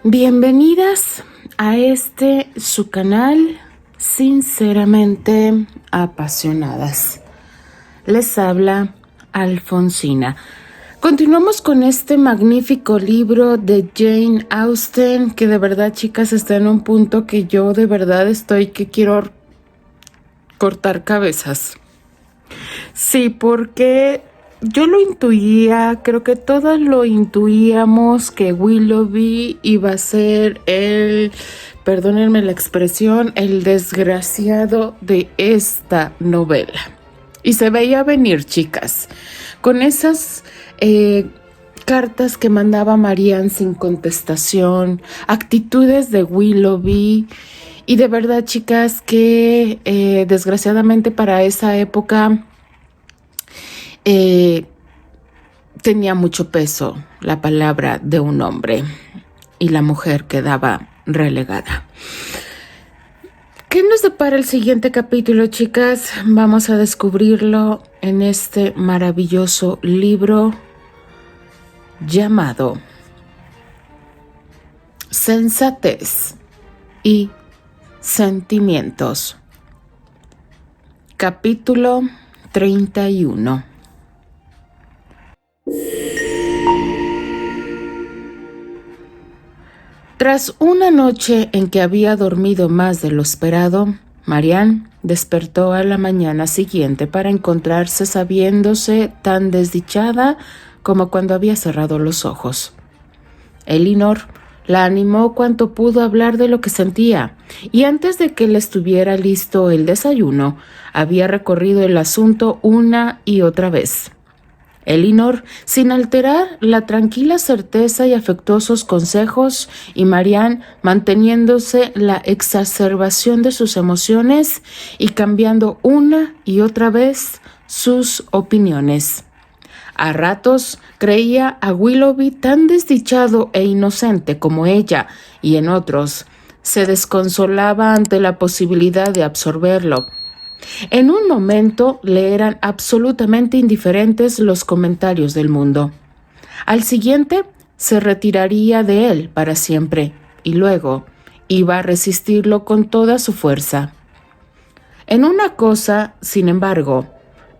Bienvenidas a su canal Sinceramente Apasionadas. Les habla Alfonsina. Continuamos con este magnífico libro de Jane Austen, que de verdad, chicas, está en un punto que yo de verdad que quiero cortar cabezas. Sí, porque yo lo intuía, creo que todas lo intuíamos, que Willoughby iba a ser perdónenme la expresión, el desgraciado de esta novela. Y se veía venir, chicas, con esas cartas que mandaba Marianne sin contestación, actitudes de Willoughby. Y de verdad, chicas, que desgraciadamente para esa época tenía mucho peso la palabra de un hombre y la mujer quedaba relegada. ¿Qué nos depara el siguiente capítulo, chicas? Vamos a descubrirlo en este maravilloso libro llamado Sensatez y Sentimientos. Capítulo 31. Tras una noche en que había dormido más de lo esperado, Marianne despertó a la mañana siguiente para encontrarse sabiéndose tan desdichada como cuando había cerrado los ojos. Elinor la animó cuanto pudo a hablar de lo que sentía, y antes de que le estuviera listo el desayuno, había recorrido el asunto una y otra vez. Elinor, sin alterar la tranquila certeza y afectuosos consejos, y Marianne manteniéndose la exacerbación de sus emociones y cambiando una y otra vez sus opiniones. A ratos creía a Willoughby tan desdichado e inocente como ella, y en otros se desconsolaba ante la posibilidad de absorberlo. En un momento le eran absolutamente indiferentes los comentarios del mundo. Al siguiente se retiraría de él para siempre y luego iba a resistirlo con toda su fuerza. En una cosa, sin embargo,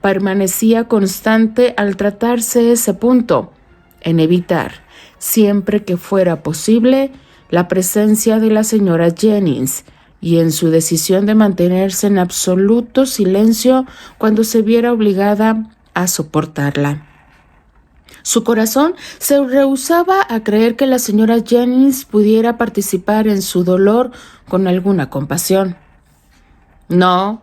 permanecía constante al tratarse ese punto, en evitar, siempre que fuera posible, la presencia de la señora Jennings, y en su decisión de mantenerse en absoluto silencio cuando se viera obligada a soportarla. Su corazón se rehusaba a creer que la señora Jennings pudiera participar en su dolor con alguna compasión. No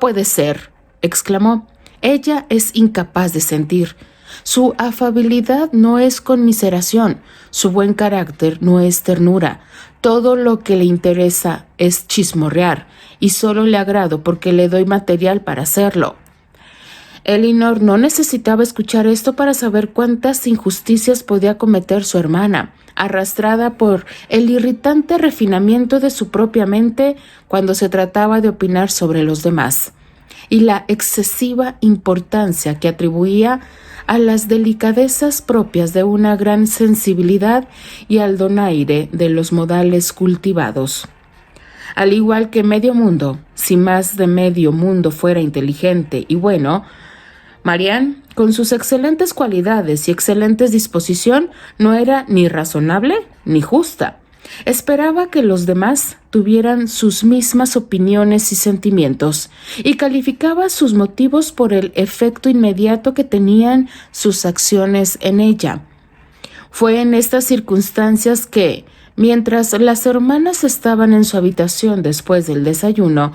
puede ser, exclamó. Ella es incapaz de sentir. Su afabilidad no es conmiseración, su buen carácter no es ternura. Todo lo que le interesa es chismorrear, y solo le agrado porque le doy material para hacerlo. Elinor no necesitaba escuchar esto para saber cuántas injusticias podía cometer su hermana, arrastrada por el irritante refinamiento de su propia mente cuando se trataba de opinar sobre los demás, y la excesiva importancia que atribuía a las delicadezas propias de una gran sensibilidad y al donaire de los modales cultivados. Al igual que medio mundo, si más de medio mundo fuera inteligente y bueno, Marianne, con sus excelentes cualidades y excelente disposición, no era ni razonable ni justa. Esperaba que los demás tuvieran sus mismas opiniones y sentimientos, y calificaba sus motivos por el efecto inmediato que tenían sus acciones en ella. Fue en estas circunstancias que, mientras las hermanas estaban en su habitación después del desayuno,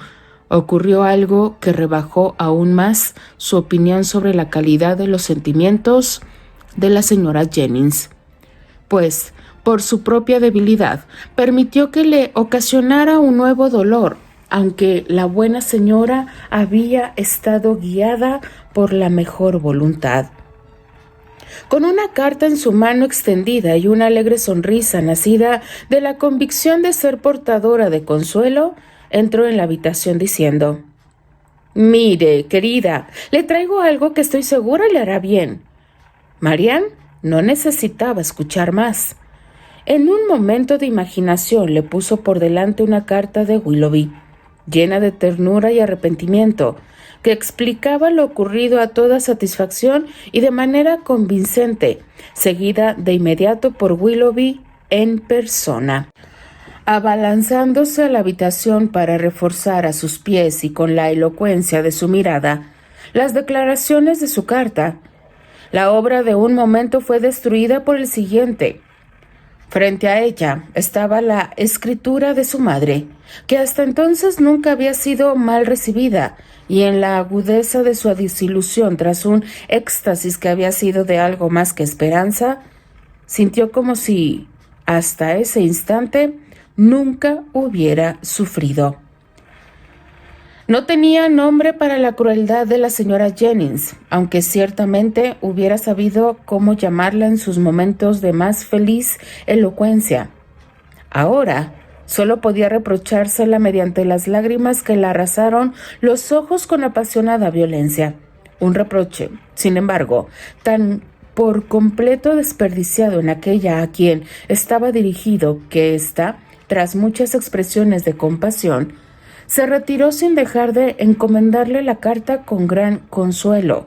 ocurrió algo que rebajó aún más su opinión sobre la calidad de los sentimientos de la señora Jennings, pues, por su propia debilidad, permitió que le ocasionara un nuevo dolor, aunque la buena señora había estado guiada por la mejor voluntad. Con una carta en su mano extendida y una alegre sonrisa nacida de la convicción de ser portadora de consuelo, entró en la habitación diciendo: «Mire, querida, le traigo algo que estoy segura le hará bien». Marianne no necesitaba escuchar más. En un momento de imaginación le puso por delante una carta de Willoughby, llena de ternura y arrepentimiento, que explicaba lo ocurrido a toda satisfacción y de manera convincente, seguida de inmediato por Willoughby en persona. Abalanzándose a la habitación para reforzar a sus pies y con la elocuencia de su mirada las declaraciones de su carta, la obra de un momento fue destruida por el siguiente. Frente a ella estaba la escritura de su madre, que hasta entonces nunca había sido mal recibida, y en la agudeza de su desilusión tras un éxtasis que había sido de algo más que esperanza, sintió como si, hasta ese instante, nunca hubiera sufrido. No tenía nombre para la crueldad de la señora Jennings, aunque ciertamente hubiera sabido cómo llamarla en sus momentos de más feliz elocuencia. Ahora solo podía reprochársela mediante las lágrimas que le arrasaron los ojos con apasionada violencia. Un reproche, sin embargo, tan por completo desperdiciado en aquella a quien estaba dirigido que ésta, tras muchas expresiones de compasión, se retiró sin dejar de encomendarle la carta con gran consuelo.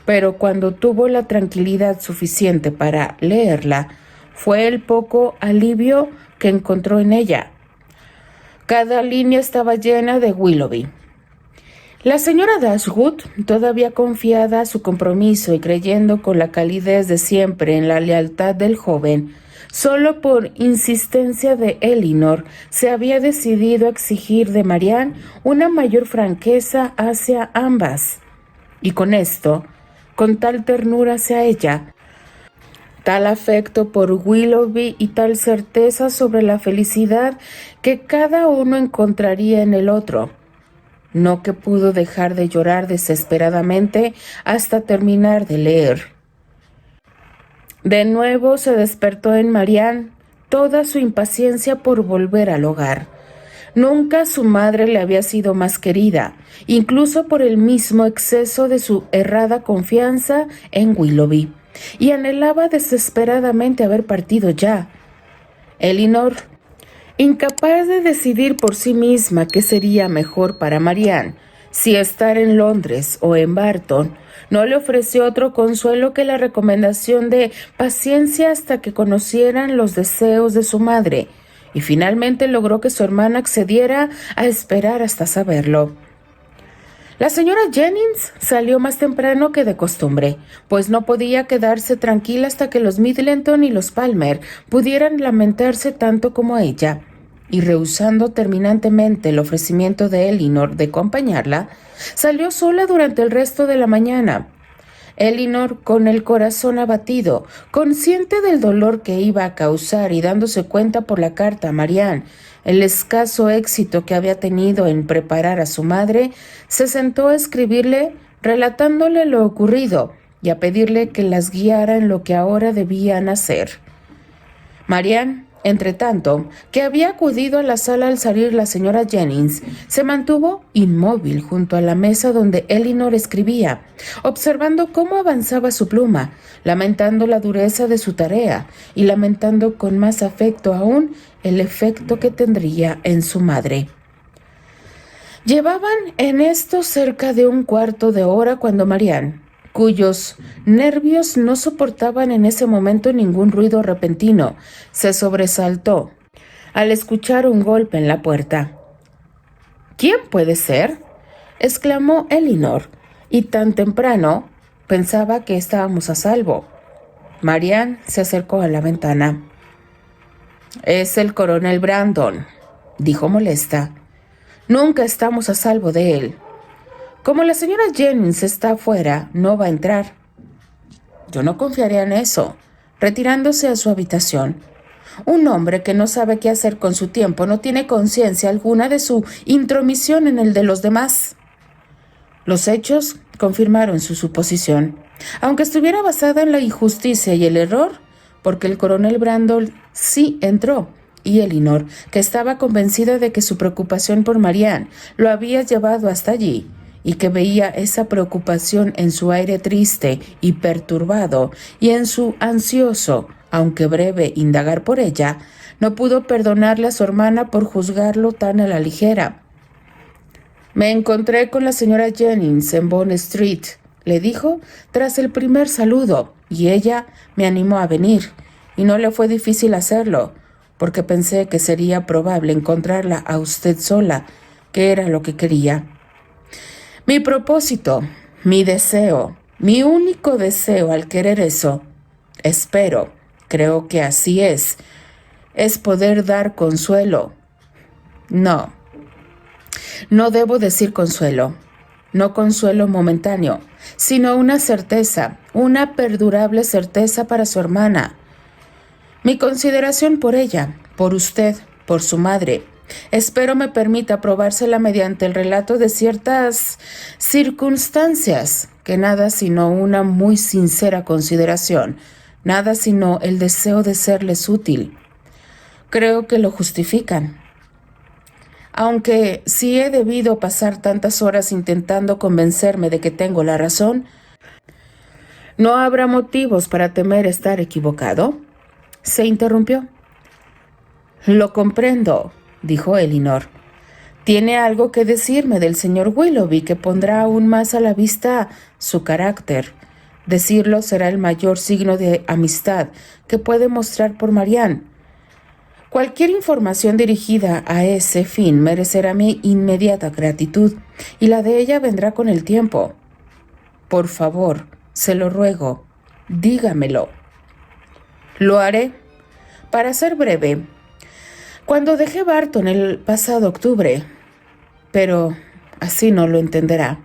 Pero cuando tuvo la tranquilidad suficiente para leerla, fue el poco alivio que encontró en ella. Cada línea estaba llena de Willoughby. La señora Dashwood, todavía confiada a su compromiso y creyendo con la calidez de siempre en la lealtad del joven, solo por insistencia de Elinor se había decidido a exigir de Marianne una mayor franqueza hacia ambas. Y con esto, con tal ternura hacia ella, tal afecto por Willoughby y tal certeza sobre la felicidad que cada uno encontraría en el otro, no que pudo dejar de llorar desesperadamente hasta terminar de leer. De nuevo se despertó en Marianne toda su impaciencia por volver al hogar. Nunca su madre le había sido más querida, incluso por el mismo exceso de su errada confianza en Willoughby, y anhelaba desesperadamente haber partido ya. Elinor, incapaz de decidir por sí misma qué sería mejor para Marianne, si estar en Londres o en Barton, no le ofreció otro consuelo que la recomendación de paciencia hasta que conocieran los deseos de su madre, y finalmente logró que su hermana accediera a esperar hasta saberlo. La señora Jennings salió más temprano que de costumbre, pues no podía quedarse tranquila hasta que los Middleton y los Palmer pudieran lamentarse tanto como ella, y rehusando terminantemente el ofrecimiento de Elinor de acompañarla, salió sola durante el resto de la mañana. Elinor, con el corazón abatido, consciente del dolor que iba a causar y dándose cuenta por la carta a Marianne el escaso éxito que había tenido en preparar a su madre, se sentó a escribirle relatándole lo ocurrido y a pedirle que las guiara en lo que ahora debían hacer. Marianne, entretanto, que había acudido a la sala al salir la señora Jennings, se mantuvo inmóvil junto a la mesa donde Elinor escribía, observando cómo avanzaba su pluma, lamentando la dureza de su tarea y lamentando con más afecto aún el efecto que tendría en su madre. Llevaban en esto cerca de un cuarto de hora cuando Marianne, cuyos nervios no soportaban en ese momento ningún ruido repentino, se sobresaltó al escuchar un golpe en la puerta. «¿Quién puede ser?», exclamó Elinor, y tan temprano pensaba que estábamos a salvo. Marianne se acercó a la ventana. «Es el coronel Brandon», dijo molesta. «Nunca estamos a salvo de él. Como la señora Jennings está afuera, no va a entrar». «Yo no confiaría en eso», retirándose a su habitación. «Un hombre que no sabe qué hacer con su tiempo no tiene conciencia alguna de su intromisión en el de los demás». Los hechos confirmaron su suposición, aunque estuviera basada en la injusticia y el error, porque el coronel Brandon sí entró, y Elinor, que estaba convencida de que su preocupación por Marianne lo había llevado hasta allí, y que veía esa preocupación en su aire triste y perturbado y en su ansioso, aunque breve indagar por ella, no pudo perdonarle a su hermana por juzgarlo tan a la ligera. «Me encontré con la señora Jennings en Bond Street», le dijo tras el primer saludo, y ella me animó a venir, y no le fue difícil hacerlo, porque pensé que sería probable encontrarla a usted sola, que era lo que quería. Mi propósito, mi deseo, mi único deseo al querer eso, creo que así es poder dar consuelo. No debo decir consuelo, no consuelo momentáneo, sino una certeza, una perdurable certeza para su hermana. Mi consideración por ella, por usted, por su madre, espero me permita probársela mediante el relato de ciertas circunstancias, que nada sino una muy sincera consideración, nada sino el deseo de serles útil. Creo que lo justifican. Aunque si he debido pasar tantas horas intentando convencerme de que tengo la razón, ¿no habrá motivos para temer estar equivocado? Se interrumpió. Lo comprendo, dijo Elinor. Tiene algo que decirme del señor Willoughby que pondrá aún más a la vista su carácter. Decirlo será el mayor signo de amistad que puede mostrar por Marianne. Cualquier información dirigida a ese fin merecerá mi inmediata gratitud, y la de ella vendrá con el tiempo. Por favor, se lo ruego, dígamelo. Lo haré. Para ser breve, cuando dejé Barton el pasado octubre, pero así no lo entenderá.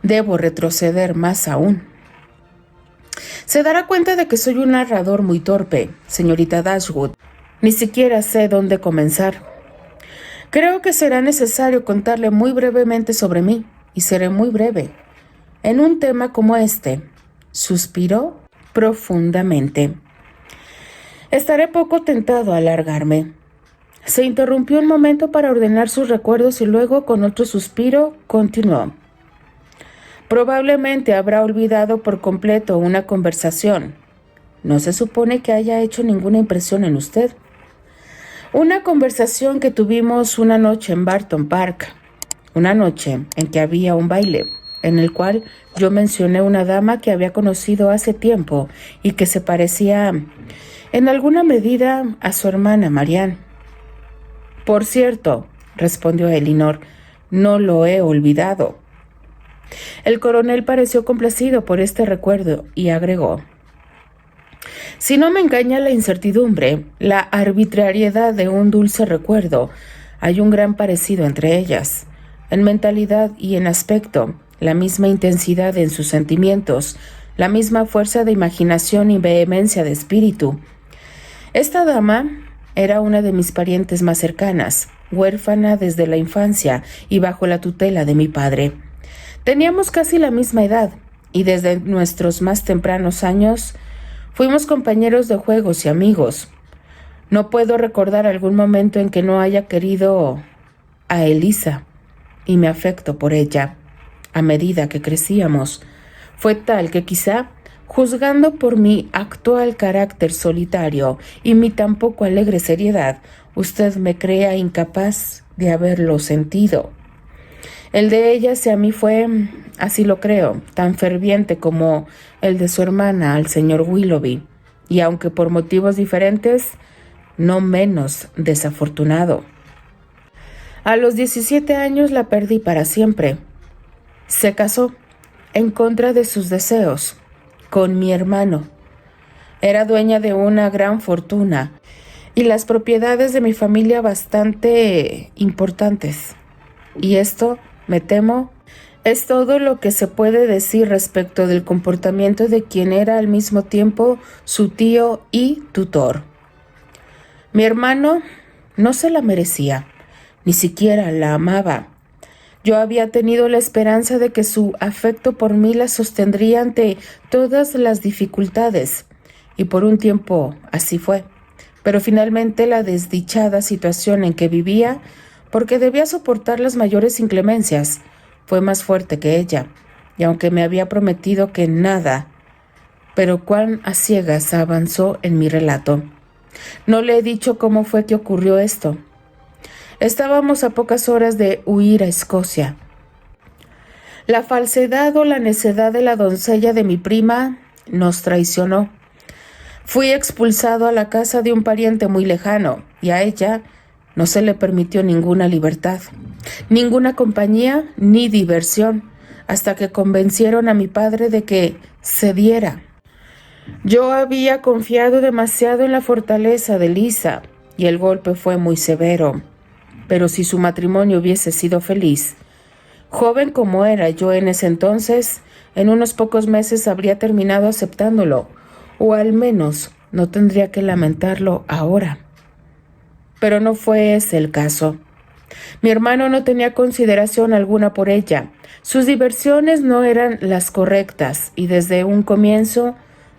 Debo retroceder más aún. Se dará cuenta de que soy un narrador muy torpe, señorita Dashwood. Ni siquiera sé dónde comenzar. Creo que será necesario contarle muy brevemente sobre mí, y seré muy breve. En un tema como este, suspiró profundamente. Estaré poco tentado a alargarme. Se interrumpió un momento para ordenar sus recuerdos y luego, con otro suspiro, continuó. Probablemente habrá olvidado por completo una conversación. No se supone que haya hecho ninguna impresión en usted. Una conversación que tuvimos una noche en Barton Park, una noche en que había un baile, en el cual yo mencioné una dama que había conocido hace tiempo y que se parecía en alguna medida a su hermana Marianne. Por cierto, respondió Elinor, no lo he olvidado. El coronel pareció complacido por este recuerdo y agregó: si no me engaña la incertidumbre, la arbitrariedad de un dulce recuerdo, hay un gran parecido entre ellas. En mentalidad y en aspecto, la misma intensidad en sus sentimientos, la misma fuerza de imaginación y vehemencia de espíritu. Esta dama era una de mis parientes más cercanas, huérfana desde la infancia y bajo la tutela de mi padre. Teníamos casi la misma edad, y desde nuestros más tempranos años fuimos compañeros de juegos y amigos. No puedo recordar algún momento en que no haya querido a Elisa, y mi afecto por ella, a medida que crecíamos, fue tal que quizá, juzgando por mi actual carácter solitario y mi tan poco alegre seriedad, usted me crea incapaz de haberlo sentido. El de ella hacia mí fue, así lo creo, tan ferviente como el de su hermana al señor Willoughby, y aunque por motivos diferentes, no menos desafortunado. A los 17 años la perdí para siempre. Se casó, en contra de sus deseos, con mi hermano. Era dueña de una gran fortuna y las propiedades de mi familia bastante importantes. Y esto, me temo, es todo lo que se puede decir respecto del comportamiento de quien era al mismo tiempo su tío y tutor. Mi hermano no se la merecía, ni siquiera la amaba. Yo había tenido la esperanza de que su afecto por mí la sostendría ante todas las dificultades, y por un tiempo así fue. Pero finalmente la desdichada situación en que vivía, porque debía soportar las mayores inclemencias, fue más fuerte que ella, y aunque me había prometido que nada, pero cuán a ciegas avanzó en mi relato. No le he dicho cómo fue que ocurrió esto. Estábamos a pocas horas de huir a Escocia. La falsedad o la necedad de la doncella de mi prima nos traicionó. Fui expulsado a la casa de un pariente muy lejano y a ella no se le permitió ninguna libertad, ninguna compañía ni diversión, hasta que convencieron a mi padre de que cediera. Yo había confiado demasiado en la fortaleza de Lisa y el golpe fue muy severo. Pero si su matrimonio hubiese sido feliz, joven como era yo en ese entonces, en unos pocos meses habría terminado aceptándolo, o al menos no tendría que lamentarlo ahora. Pero no fue ese el caso. Mi hermano no tenía consideración alguna por ella. Sus diversiones no eran las correctas y desde un comienzo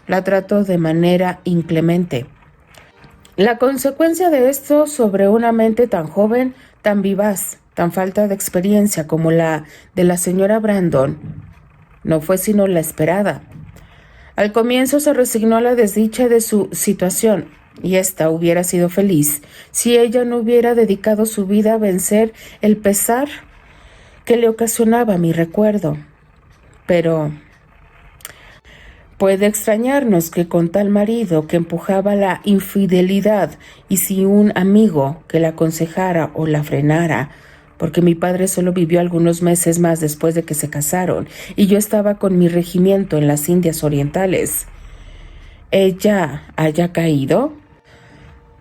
la trató de manera inclemente. La consecuencia de esto sobre una mente tan joven, tan vivaz, tan falta de experiencia como la de la señora Brandon, no fue sino la esperada. Al comienzo se resignó a la desdicha de su situación, y ésta hubiera sido feliz si ella no hubiera dedicado su vida a vencer el pesar que le ocasionaba mi recuerdo. Pero puede extrañarnos que con tal marido que empujaba la infidelidad y sin un amigo que la aconsejara o la frenara, porque mi padre solo vivió algunos meses más después de que se casaron y yo estaba con mi regimiento en las Indias Orientales, ¿ella haya caído?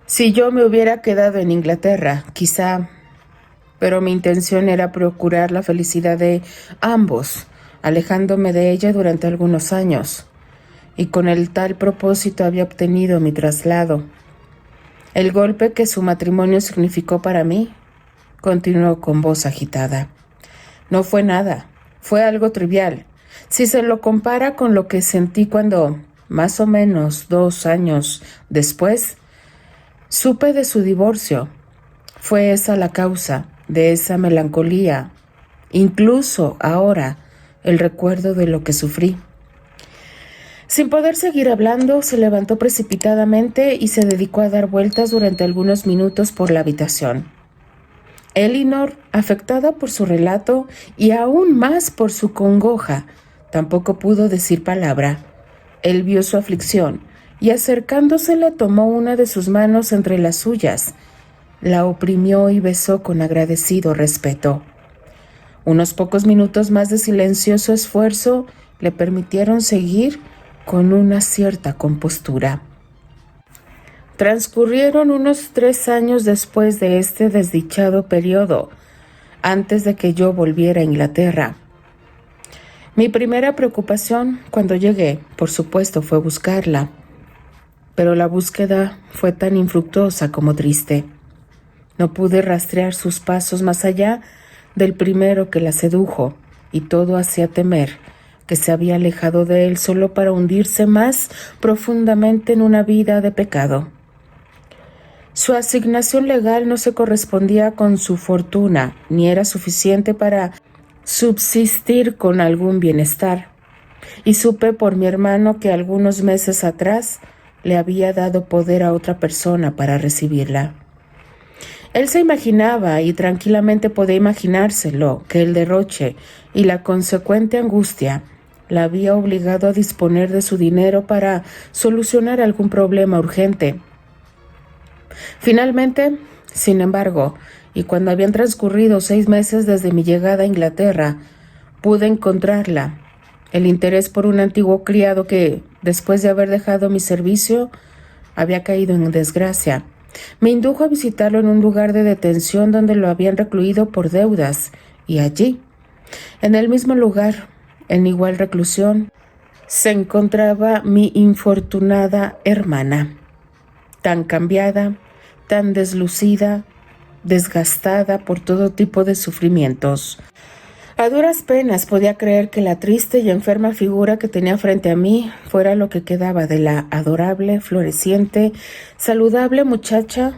Si yo me hubiera quedado en Inglaterra, quizá, pero mi intención era procurar la felicidad de ambos, alejándome de ella durante algunos años, y con el tal propósito había obtenido mi traslado. El golpe que su matrimonio significó para mí, continuó con voz agitada, no fue nada, fue algo trivial. Si se lo compara con lo que sentí cuando, más o menos 2 años después, supe de su divorcio, fue esa la causa de esa melancolía, incluso ahora el recuerdo de lo que sufrí. Sin poder seguir hablando, se levantó precipitadamente y se dedicó a dar vueltas durante algunos minutos por la habitación. Elinor, afectada por su relato y aún más por su congoja, tampoco pudo decir palabra. Él vio su aflicción y acercándosela tomó una de sus manos entre las suyas, la oprimió y besó con agradecido respeto. Unos pocos minutos más de silencioso esfuerzo le permitieron seguir con una cierta compostura. Transcurrieron unos 3 años después de este desdichado periodo, antes de que yo volviera a Inglaterra. Mi primera preocupación cuando llegué, por supuesto, fue buscarla, pero la búsqueda fue tan infructuosa como triste. No pude rastrear sus pasos más allá del primero que la sedujo, y todo hacía temer que se había alejado de él solo para hundirse más profundamente en una vida de pecado. Su asignación legal no se correspondía con su fortuna, ni era suficiente para subsistir con algún bienestar, y supe por mi hermano que algunos meses atrás le había dado poder a otra persona para recibirla. Él se imaginaba, y tranquilamente podía imaginárselo, que el derroche y la consecuente angustia la había obligado a disponer de su dinero para solucionar algún problema urgente. Finalmente, sin embargo, y cuando habían transcurrido 6 meses desde mi llegada a Inglaterra, pude encontrarla. El interés por un antiguo criado que, después de haber dejado mi servicio, había caído en desgracia, me indujo a visitarlo en un lugar de detención donde lo habían recluido por deudas, y allí, en el mismo lugar, en igual reclusión, se encontraba mi infortunada hermana, tan cambiada, tan deslucida, desgastada por todo tipo de sufrimientos. A duras penas podía creer que la triste y enferma figura que tenía frente a mí fuera lo que quedaba de la adorable, floreciente, saludable muchacha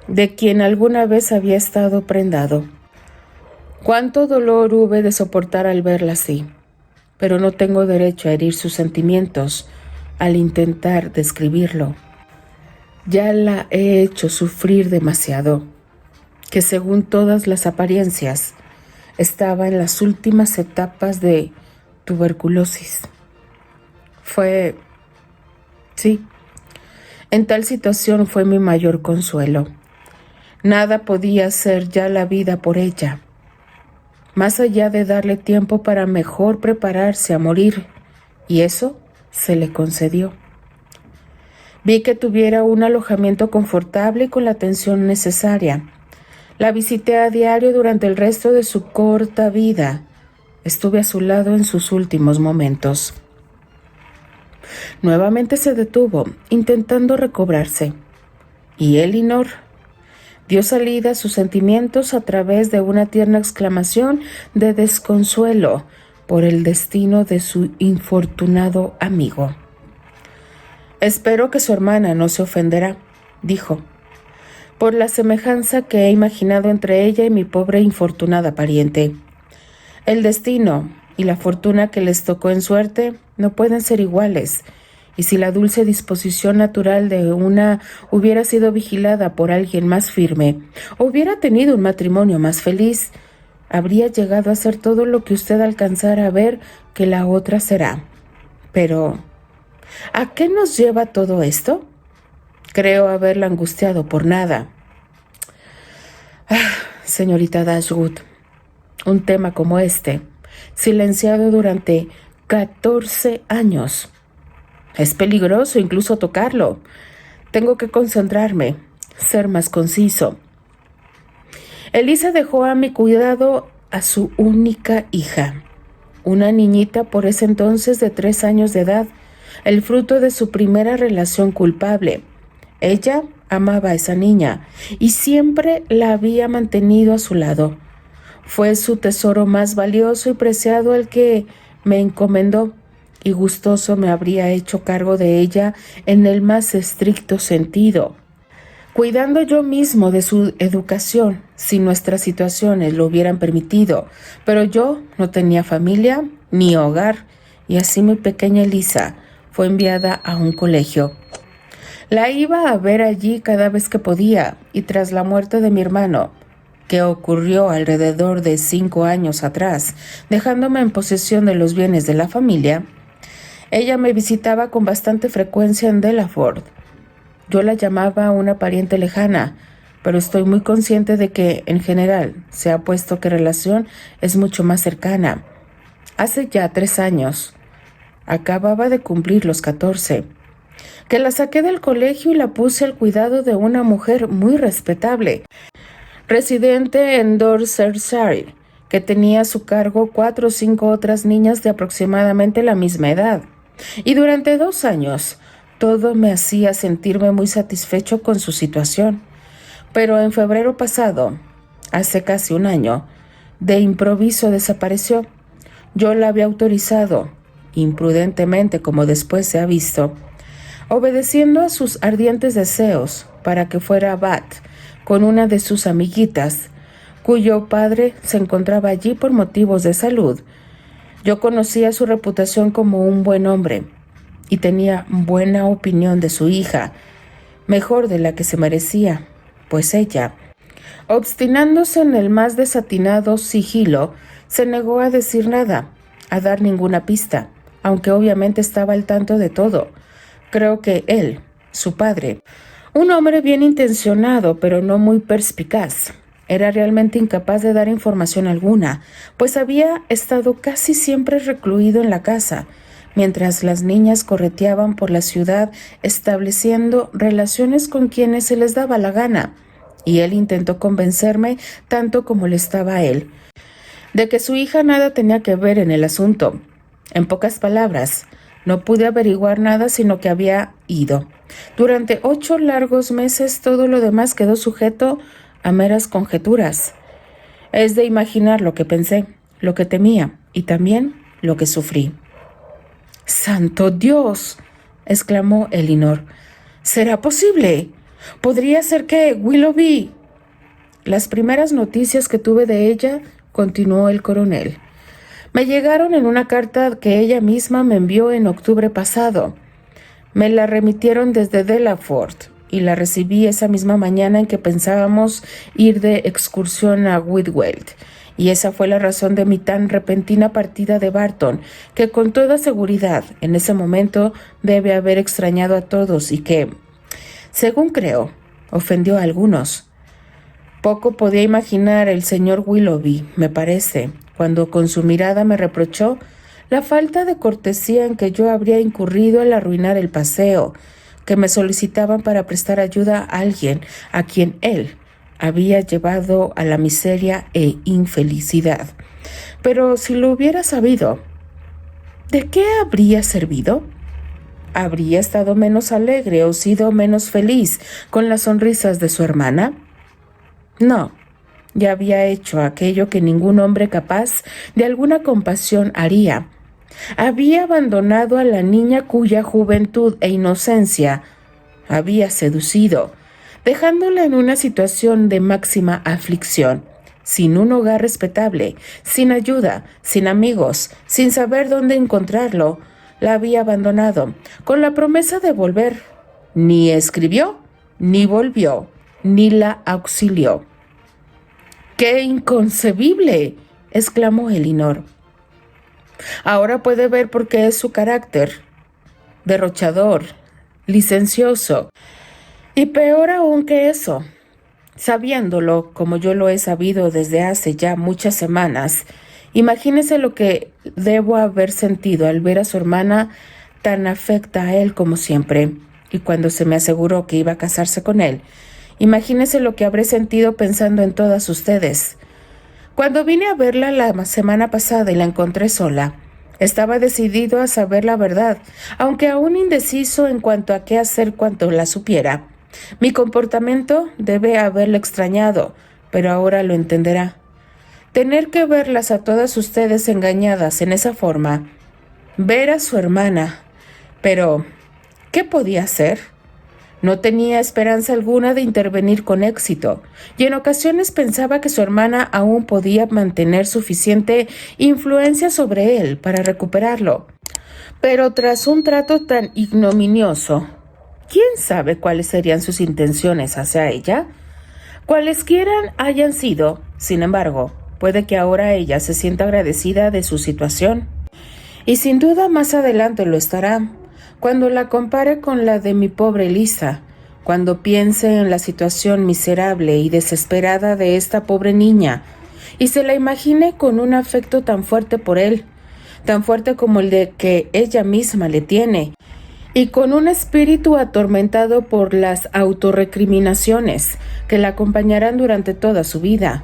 de quien alguna vez había estado prendado. Cuánto dolor hube de soportar al verla así. pero no tengo derecho a herir sus sentimientos al intentar describirlo. Ya la he hecho sufrir demasiado, que según todas las apariencias estaba en las últimas etapas de tuberculosis. Sí, en tal situación fue mi mayor consuelo. Nada podía hacer ya la vida por ella, más allá de darle tiempo para mejor prepararse a morir, y eso se le concedió. Vi que tuviera un alojamiento confortable y con la atención necesaria. La visité a diario durante el resto de su corta vida. Estuve a su lado en sus últimos momentos. Nuevamente se detuvo, intentando recobrarse, y Elinor dio salida a sus sentimientos a través de una tierna exclamación de desconsuelo por el destino de su infortunado amigo. «Espero que su hermana no se ofenderá», dijo, «por la semejanza que he imaginado entre ella y mi pobre infortunada pariente. El destino y la fortuna que les tocó en suerte no pueden ser iguales, y si la dulce disposición natural de una hubiera sido vigilada por alguien más firme, o hubiera tenido un matrimonio más feliz, habría llegado a ser todo lo que usted alcanzara a ver que la otra será. Pero, ¿a qué nos lleva todo esto? Creo haberla angustiado por nada». Señorita Dashwood, un tema como este, silenciado durante 14 años. Es peligroso incluso tocarlo. Tengo que concentrarme, ser más conciso. Elisa dejó a mi cuidado a su única hija, una niñita por ese entonces de 3 años de edad, el fruto de su primera relación culpable. Ella amaba a esa niña y siempre la había mantenido a su lado. Fue su tesoro más valioso y preciado el que me encomendó, y gustoso me habría hecho cargo de ella en el más estricto sentido, cuidando yo mismo de su educación si nuestras situaciones lo hubieran permitido, pero yo no tenía familia ni hogar, y así mi pequeña Elisa fue enviada a un colegio. La iba a ver allí cada vez que podía, y tras la muerte de mi hermano, que ocurrió alrededor de 5 años atrás, dejándome en posesión de los bienes de la familia, ella me visitaba con bastante frecuencia en Delaford. Yo la llamaba una pariente lejana, pero estoy muy consciente de que, en general, se ha puesto que relación es mucho más cercana. Hace ya 3 años, acababa de cumplir los 14, que la saqué del colegio y la puse al cuidado de una mujer muy respetable, residente en Dorsetshire, que tenía a su cargo 4 o 5 otras niñas de aproximadamente la misma edad. Y durante 2 años, todo me hacía sentirme muy satisfecho con su situación. Pero en febrero pasado, hace casi 1 año, de improviso desapareció. Yo la había autorizado, imprudentemente como después se ha visto, obedeciendo a sus ardientes deseos, para que fuera a Bath con una de sus amiguitas, cuyo padre se encontraba allí por motivos de salud. Yo conocía su reputación como un buen hombre y tenía buena opinión de su hija, mejor de la que se merecía, pues ella, obstinándose en el más desatinado sigilo, se negó a decir nada, a dar ninguna pista, aunque obviamente estaba al tanto de todo. Creo que él, su padre, un hombre bien intencionado pero no muy perspicaz, era realmente incapaz de dar información alguna, pues había estado casi siempre recluido en la casa, mientras las niñas correteaban por la ciudad estableciendo relaciones con quienes se les daba la gana, y él intentó convencerme, tanto como le estaba a él, de que su hija nada tenía que ver en el asunto. En pocas palabras, no pude averiguar nada sino que había ido. Durante 8 largos meses todo lo demás quedó sujeto a meras conjeturas. Es de imaginar lo que pensé, lo que temía y también lo que sufrí. ¡Santo Dios!, exclamó Elinor. ¿Será posible? ¿Podría ser que Willoughby? Las primeras noticias que tuve de ella, continuó el coronel, Me llegaron en una carta que ella misma me envió en octubre pasado. Me la remitieron desde Delaford y la recibí esa misma mañana en que pensábamos ir de excursión a Whitwell. Y esa fue la razón de mi tan repentina partida de Barton, que con toda seguridad en ese momento debe haber extrañado a todos y que, según creo, ofendió a algunos. Poco podía imaginar el señor Willoughby, me parece, cuando con su mirada me reprochó la falta de cortesía en que yo habría incurrido al arruinar el paseo, que me solicitaban para prestar ayuda a alguien a quien él había llevado a la miseria e infelicidad. Pero si lo hubiera sabido, ¿de qué habría servido? ¿Habría estado menos alegre o sido menos feliz con las sonrisas de su hermana? No, ya había hecho aquello que ningún hombre capaz de alguna compasión haría. Había abandonado a la niña cuya juventud e inocencia había seducido, dejándola en una situación de máxima aflicción, sin un hogar respetable, sin ayuda, sin amigos, sin saber dónde encontrarlo. La había abandonado, con la promesa de volver. Ni escribió, ni volvió, ni la auxilió. ¡Qué inconcebible!, exclamó Elinor. Ahora puede ver por qué es su carácter derrochador, licencioso, y peor aún que eso. Sabiéndolo, como yo lo he sabido desde hace ya muchas semanas, imagínese lo que debo haber sentido al ver a su hermana tan afecta a él como siempre, y cuando se me aseguró que iba a casarse con él. Imagínese lo que habré sentido pensando en todas ustedes. Cuando vine a verla la semana pasada y la encontré sola, estaba decidido a saber la verdad, aunque aún indeciso en cuanto a qué hacer cuando la supiera. Mi comportamiento debe haberle extrañado, pero ahora lo entenderá. Tener que verlas a todas ustedes engañadas en esa forma, ver a su hermana. Pero, ¿qué podía hacer? No tenía esperanza alguna de intervenir con éxito, y en ocasiones pensaba que su hermana aún podía mantener suficiente influencia sobre él para recuperarlo. Pero tras un trato tan ignominioso, ¿quién sabe cuáles serían sus intenciones hacia ella? Cualesquiera hayan sido, sin embargo, puede que ahora ella se sienta agradecida de su situación. Y sin duda más adelante lo estará, cuando la compare con la de mi pobre Lisa, cuando piense en la situación miserable y desesperada de esta pobre niña, y se la imagine con un afecto tan fuerte por él, tan fuerte como el de que ella misma le tiene, y con un espíritu atormentado por las autorrecriminaciones que la acompañarán durante toda su vida.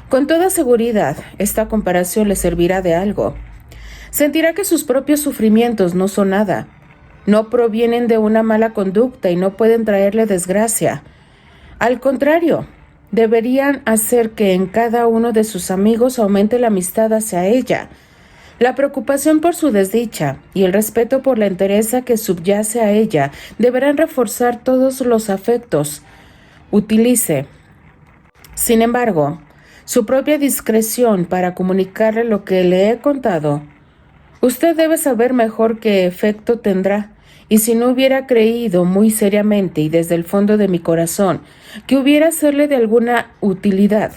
Con toda seguridad, esta comparación le servirá de algo. Sentirá que sus propios sufrimientos no son nada, no provienen de una mala conducta y no pueden traerle desgracia. Al contrario, deberían hacer que en cada uno de sus amigos aumente la amistad hacia ella, la preocupación por su desdicha y el respeto por la entereza que subyace a ella deberán reforzar todos los afectos. Utilice, sin embargo, su propia discreción para comunicarle lo que le he contado. Usted debe saber mejor qué efecto tendrá, y si no hubiera creído muy seriamente y desde el fondo de mi corazón que hubiera serle de alguna utilidad,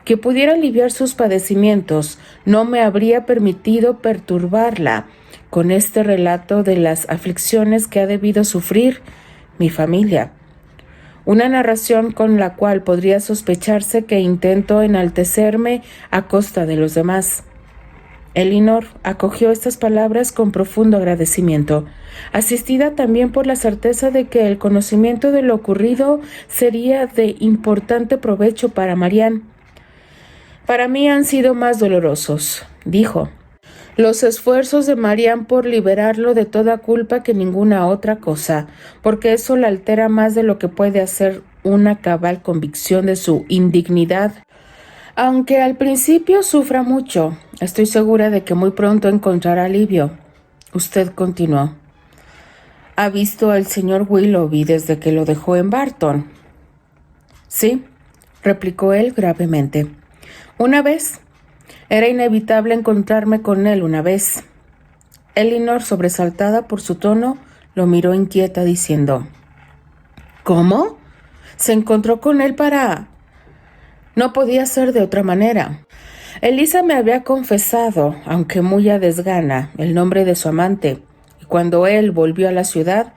que pudiera aliviar sus padecimientos, no me habría permitido perturbarla con este relato de las aflicciones que ha debido sufrir mi familia. Una narración con la cual podría sospecharse que intento enaltecerme a costa de los demás. Elinor acogió estas palabras con profundo agradecimiento, asistida también por la certeza de que el conocimiento de lo ocurrido sería de importante provecho para Marianne. Para mí han sido más dolorosos, dijo, los esfuerzos de Marianne por liberarlo de toda culpa que ninguna otra cosa, porque eso la altera más de lo que puede hacer una cabal convicción de su indignidad. Aunque al principio sufra mucho, estoy segura de que muy pronto encontrará alivio. Usted continuó. ¿Ha visto al señor Willoughby desde que lo dejó en Barton? Sí, replicó él gravemente. Una vez. Era inevitable encontrarme con él una vez. Elinor, sobresaltada por su tono, lo miró inquieta diciendo: ¿Cómo? ¿Se encontró con él para...? No podía ser de otra manera. Elisa me había confesado, aunque muy a desgana, el nombre de su amante, y cuando él volvió a la ciudad,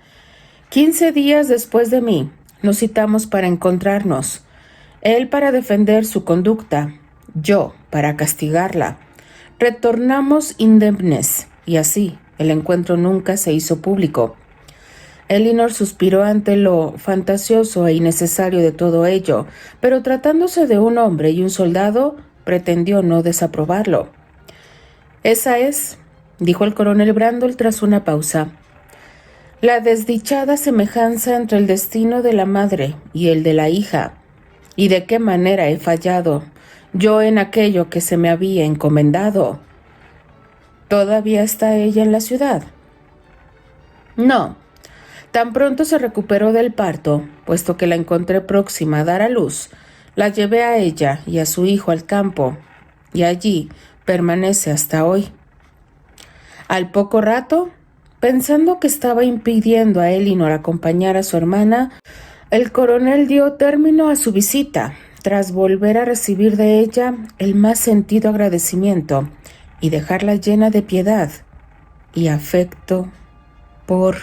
15 días después de mí, nos citamos para encontrarnos. Él para defender su conducta, yo para castigarla. Retornamos indemnes, y así el encuentro nunca se hizo público. Elinor suspiró ante lo fantasioso e innecesario de todo ello, pero tratándose de un hombre y un soldado, pretendió no desaprobarlo. Esa es, dijo el coronel Brandol tras una pausa, la desdichada semejanza entre el destino de la madre y el de la hija. ¿Y de qué manera he fallado yo en aquello que se me había encomendado? ¿Todavía está ella en la ciudad? No. Tan pronto se recuperó del parto, puesto que la encontré próxima a dar a luz, la llevé a ella y a su hijo al campo, y allí permanece hasta hoy. Al poco rato, pensando que estaba impidiendo a Elinor acompañar a su hermana, el coronel dio término a su visita, tras volver a recibir de ella el más sentido agradecimiento y dejarla llena de piedad y afecto por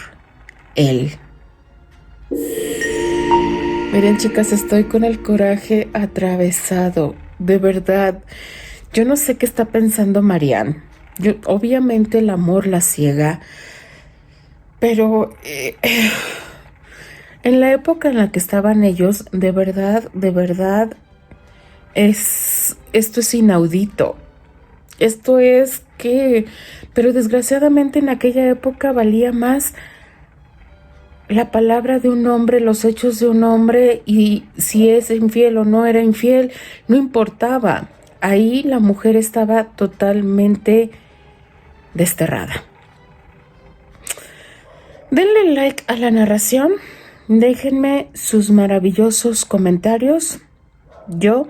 él. Miren, chicas, estoy con el coraje atravesado, de verdad. Yo no sé qué está pensando Marianne. Obviamente el amor la ciega, pero en la época en la que estaban ellos, de verdad, esto es inaudito. Esto es que, pero desgraciadamente en aquella época valía más la palabra de un hombre, los hechos de un hombre, y si es infiel o no era infiel, no importaba. Ahí la mujer estaba totalmente desterrada. Denle like a la narración, déjenme sus maravillosos comentarios. Yo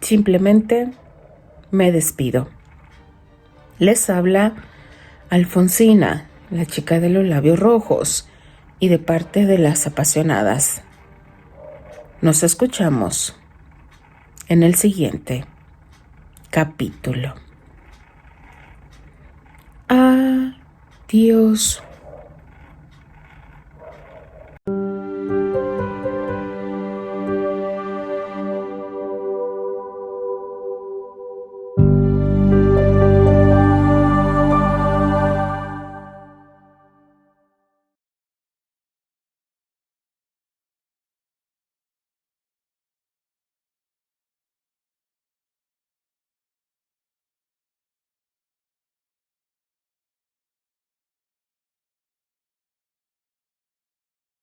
simplemente me despido. Les habla Alfonsina, la chica de los labios rojos, y de parte de las apasionadas. Nos escuchamos en el siguiente capítulo. Adiós.